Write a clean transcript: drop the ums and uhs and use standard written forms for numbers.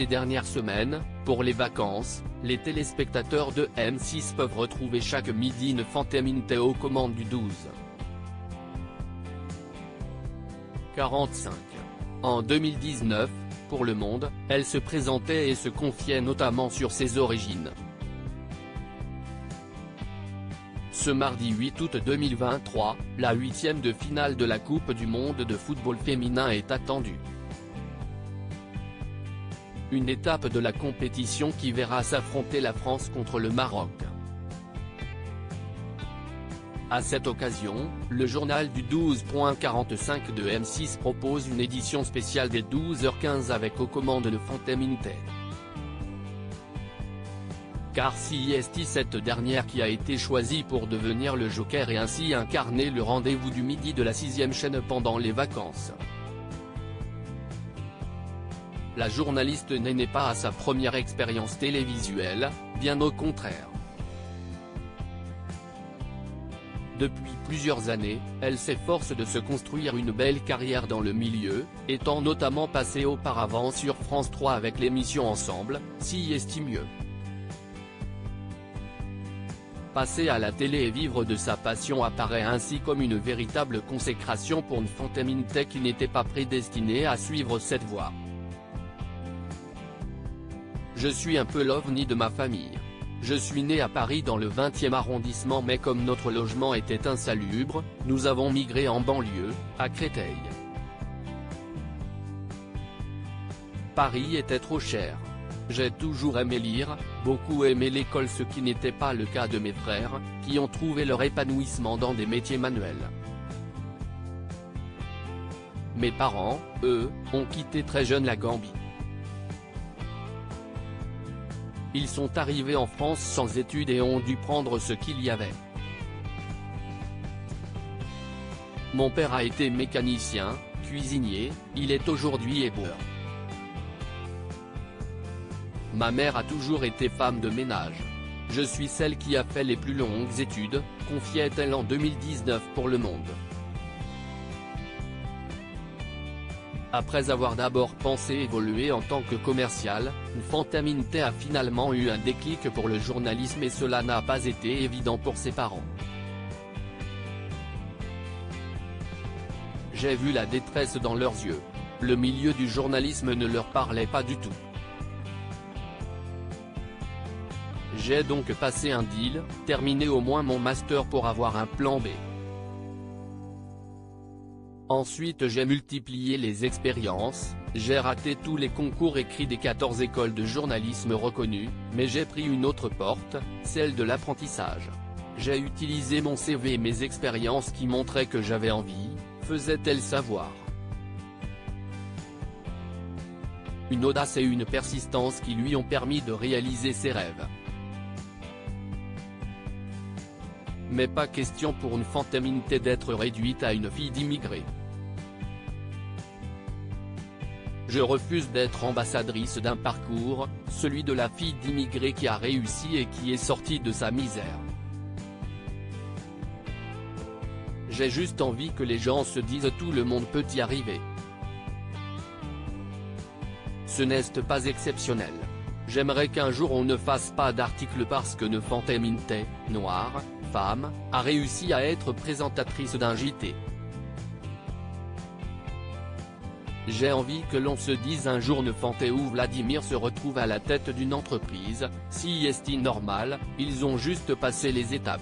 Ces dernières semaines, pour les vacances, les téléspectateurs de M6 peuvent retrouver chaque midi une Fanteminte aux commandes du 12. 45. En 2019, pour Le Monde, elle se présentait et se confiait notamment sur ses origines. Ce mardi 8 août 2023, la 8e de finale de la Coupe du monde de football féminin est attendue. Une étape de la compétition qui verra s'affronter la France contre le Maroc. À cette occasion, le journal du 12.45 de M6 propose une édition spéciale des 12h15 avec aux commandes de Fanteminte. Car si est cette dernière qui a été choisie pour devenir le joker et ainsi incarner le rendez-vous du midi de la 6e chaîne pendant les vacances. La journaliste n'est pas à sa première expérience télévisuelle, bien au contraire. Depuis plusieurs années, elle s'efforce de se construire une belle carrière dans le milieu, étant notamment passée auparavant sur France 3 avec l'émission Ensemble, si est mieux. Passer à la télé et vivre de sa passion apparaît ainsi comme une véritable consécration pour une Fanteminte qui n'était pas prédestinée à suivre cette voie. Je suis un peu l'ovni de ma famille. Je suis né à Paris dans le 20e arrondissement mais comme notre logement était insalubre, nous avons migré en banlieue, à Créteil. Paris était trop cher. J'ai toujours aimé lire, beaucoup aimé l'école, ce qui n'était pas le cas de mes frères, qui ont trouvé leur épanouissement dans des métiers manuels. Mes parents, eux, ont quitté très jeunes la Gambie. Ils sont arrivés en France sans études et ont dû prendre ce qu'il y avait. Mon père a été mécanicien, cuisinier, il est aujourd'hui éboueur. Ma mère a toujours été femme de ménage. Je suis celle qui a fait les plus longues études, confiait-elle en 2019 pour Le Monde. Après avoir d'abord pensé évoluer en tant que commercial, Fanteminte a finalement eu un déclic pour le journalisme et cela n'a pas été évident pour ses parents. J'ai vu la détresse dans leurs yeux. Le milieu du journalisme ne leur parlait pas du tout. J'ai donc passé un deal, terminé au moins mon master pour avoir un plan B. Ensuite j'ai multiplié les expériences, j'ai raté tous les concours écrits des 14 écoles de journalisme reconnues, mais j'ai pris une autre porte, celle de l'apprentissage. J'ai utilisé mon CV et mes expériences qui montraient que j'avais envie, faisait-elle savoir. Une audace et une persistance qui lui ont permis de réaliser ses rêves. Mais pas question pour une Fanteminte d'être réduite à une fille d'immigrés. Je refuse d'être ambassadrice d'un parcours, celui de la fille d'immigré qui a réussi et qui est sortie de sa misère. J'ai juste envie que les gens se disent tout le monde peut y arriver. Ce n'est pas exceptionnel. J'aimerais qu'un jour on ne fasse pas d'article parce que une Fanteminte, noire, femme, a réussi à être présentatrice d'un JT. J'ai envie que l'on se dise un jour une Fanté ou Vladimir se retrouve à la tête d'une entreprise, si est normal, ils ont juste passé les étapes.